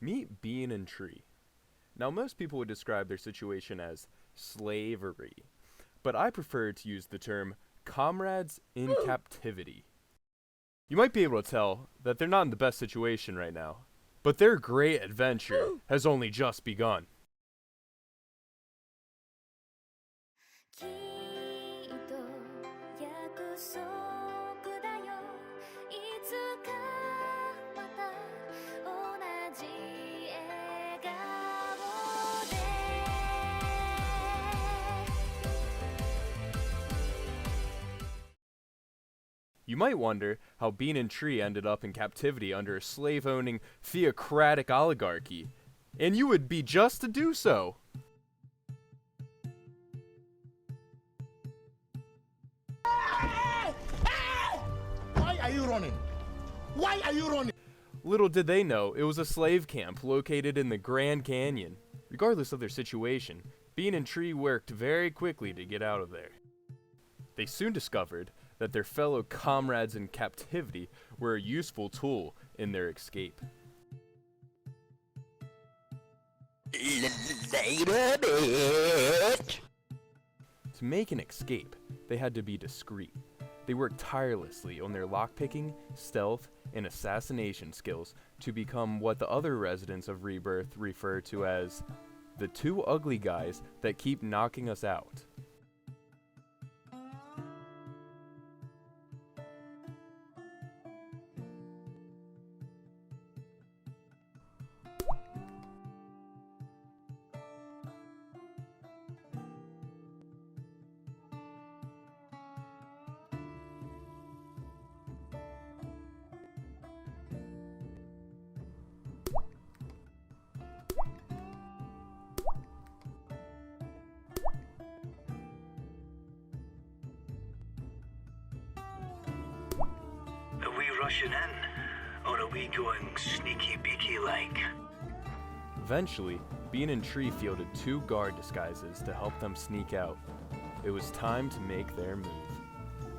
Meet Bean and Tree. Now, most people would describe their situation as slavery, but I prefer to use the term comrades in captivity. You might be able to tell that they're not in the best situation right now, but their great adventure has only just begun. きっと約束だよいつかまた同じ笑顔で You might wonder how Bean and Tree ended up in captivity under a slave-owning theocratic oligarchy, and you would be just to do so. Why are you running? Why are you running? Little did they know it was a slave camp located in the Grand Canyon. Regardless of their situation, Bean and Tree worked very quickly to get out of there. They soon discovered that their fellow comrades in captivity were a useful tool in their escape. Later, bitch. To make an escape, they had to be discreet. They worked tirelessly on their lockpicking, stealth, and assassination skills to become what the other residents of Rebirth refer to as the two ugly guys that keep knocking us out. Are we rushing in? Or are we going sneaky beaky like? Eventually, Bean and Tree fielded two guard disguises to help them sneak out. It was time to make their move.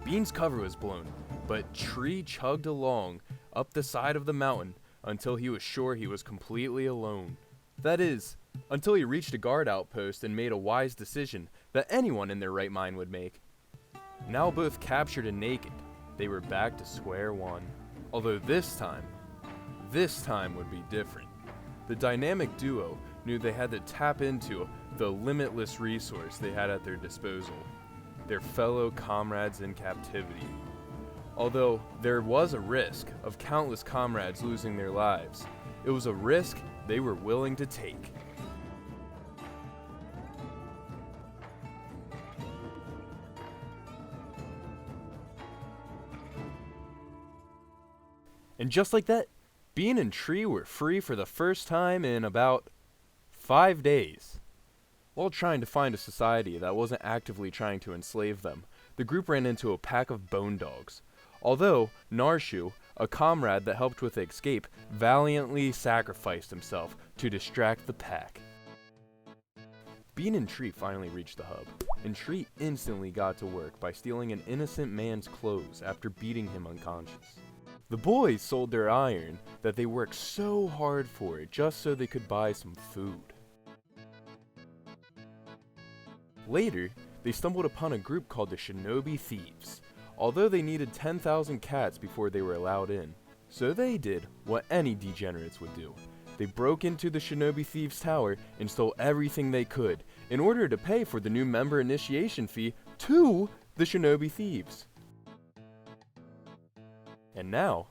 Bean's cover was blown, but Tree chugged along up the side of the mountain until he was sure he was completely alone. That is, until he reached a guard outpost and made a wise decision that anyone in their right mind would make. Now both captured and naked, they were back to square one. Although this time would be different. The dynamic duo knew they had to tap into the limitless resource they had at their disposal, their fellow comrades in captivity. Although there was a risk of countless comrades losing their lives, it was a risk they were willing to take. And just like that, Bean and Tree were free for the first time in about 5 days. While trying to find a society that wasn't actively trying to enslave them, the group ran into a pack of bone dogs. Although Narshu, a comrade that helped with the escape, valiantly sacrificed himself to distract the pack. Bean and Tree finally reached the hub, and Tree instantly got to work by stealing an innocent man's clothes after beating him unconscious. The boys sold their iron that they worked so hard for it just so they could buy some food. Later, they stumbled upon a group called the Shinobi Thieves, although they needed 10,000 cats before they were allowed in. So they did what any degenerates would do. They broke into the Shinobi Thieves' tower and stole everything they could in order to pay for the new member initiation fee to the Shinobi Thieves. And now,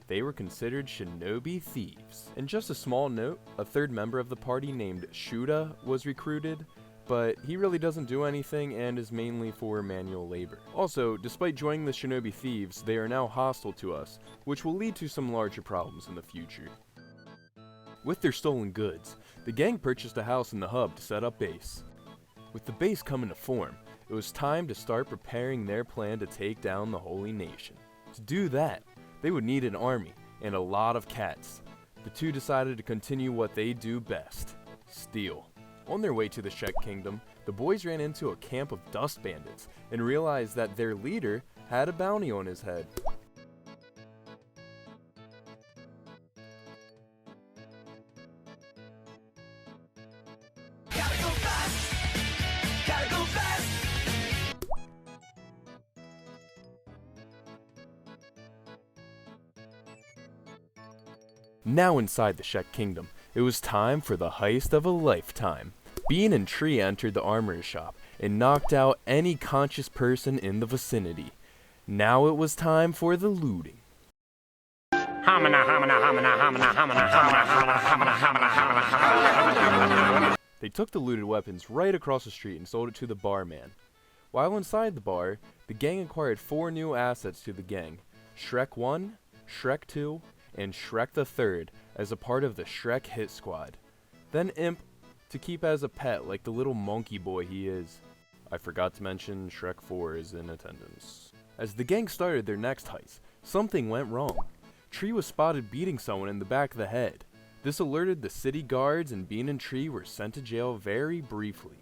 they were considered Shinobi Thieves. And just a small note, a third member of the party named Shuda was recruited, but he really doesn't do anything and is mainly for manual labor. Also, despite joining the Shinobi Thieves, they are now hostile to us, which will lead to some larger problems in the future. With their stolen goods, the gang purchased a house in the hub to set up base. With the base coming to form, it was time to start preparing their plan to take down the Holy Nation. To do that, they would need an army and a lot of cats. The two decided to continue what they do best, steal. On their way to the Shek Kingdom, the boys ran into a camp of dust bandits and realized that their leader had a bounty on his head. Now inside the Shrek Kingdom, it was time for the heist of a lifetime. Bean and Tree entered the armorer's shop and knocked out any conscious person in the vicinity. Now it was time for the looting. They took the looted weapons right across the street and sold it to the barman. While inside the bar, the gang acquired 4 new assets to the gang: Shrek 1, Shrek 2, and Shrek the Third as a part of the Shrek Hit Squad. Then Imp to keep as a pet like the little monkey boy he is. I forgot to mention Shrek 4 is in attendance. As the gang started their next heist, something went wrong. Tree was spotted beating someone in the back of the head. This alerted the city guards and Bean and Tree were sent to jail very briefly.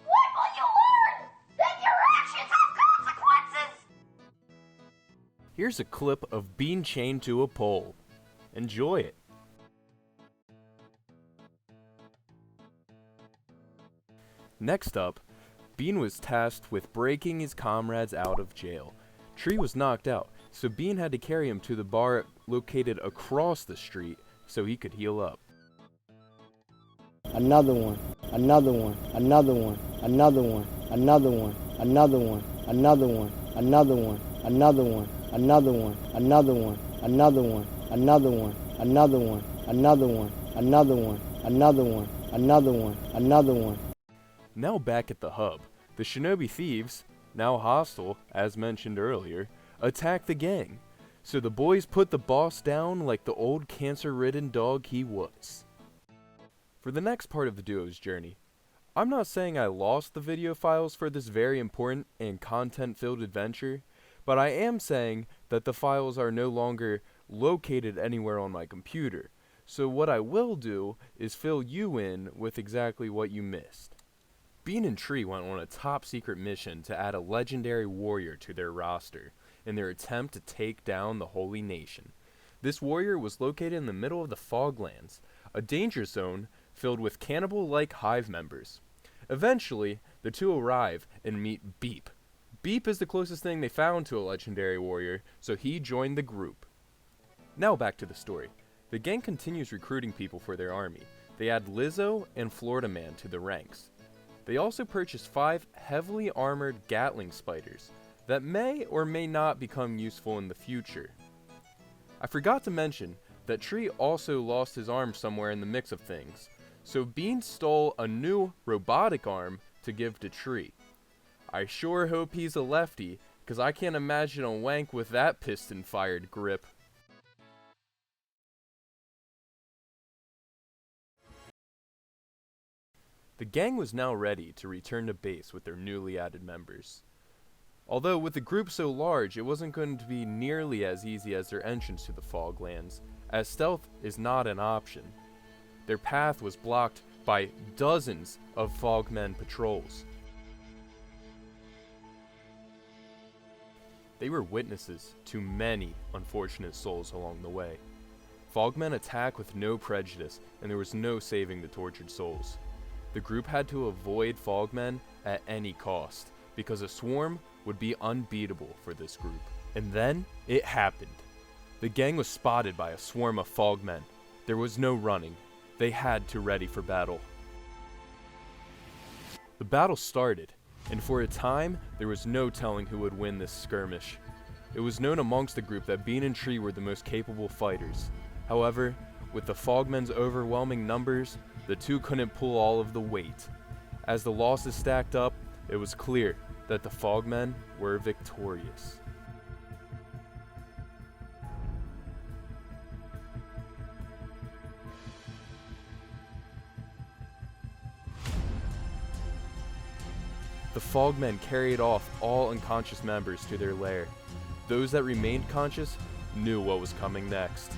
When will you learn that your actions have consequences? Here's a clip of Bean chained to a pole. Enjoy it. Next up, Bean was tasked with breaking his comrades out of jail. Tree was knocked out, so Bean had to carry him to the bar located across the street so he could heal up. Another one, another one, another one, another one, another one, another one, another one, another one, another one, another one, another one, another one, another one, another one, another one, another one, another one, another one, another one. Now back at the hub, the Shinobi thieves, now hostile as mentioned earlier, attacked the gang. So the boys put the boss down like the old cancer-ridden dog he was. For the next part of the duo's journey, I'm not saying I lost the video files for this very important and content-filled adventure, but I am saying that the files are no longer located anywhere on my computer. So what I will do is fill you in with exactly what you missed. Bean and Tree went on a top-secret mission to add a legendary warrior to their roster in their attempt to take down the Holy Nation. This warrior was located in the middle of the Foglands, a danger zone filled with cannibal-like hive members. Eventually, the two arrive and meet Beep. Beep is the closest thing they found to a legendary warrior, so he joined the group. Now back to the story. The gang continues recruiting people for their army. They add Lizzo and Florida Man to the ranks. They also purchase 5 heavily armored Gatling spiders that may or may not become useful in the future. I forgot to mention that Tree also lost his arm somewhere in the mix of things, so Bean stole a new robotic arm to give to Tree. I sure hope he's a lefty, cause I can't imagine a wank with that piston-fired grip. The gang was now ready to return to base with their newly added members. Although with the group so large, it wasn't going to be nearly as easy as their entrance to the Foglands, as stealth is not an option. Their path was blocked by dozens of Fogmen patrols. They were witnesses to many unfortunate souls along the way. Fogmen attack with no prejudice, and there was no saving the tortured souls. The group had to avoid Fogmen at any cost, because a swarm would be unbeatable for this group. And then, it happened. The gang was spotted by a swarm of Fogmen. There was no running. They had to ready for battle. The battle started, and for a time, there was no telling who would win this skirmish. It was known amongst the group that Bean and Tree were the most capable fighters. However, with the Fogmen's overwhelming numbers, the two couldn't pull all of the weight. As the losses stacked up, it was clear that the Fogmen were victorious. The Fogmen carried off all unconscious members to their lair. Those that remained conscious knew what was coming next.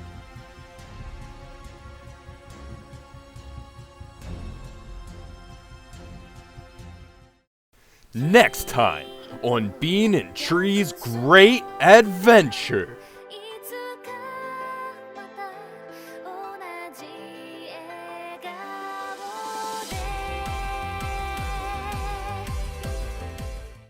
Next time on Bean and Tree's Great Adventure.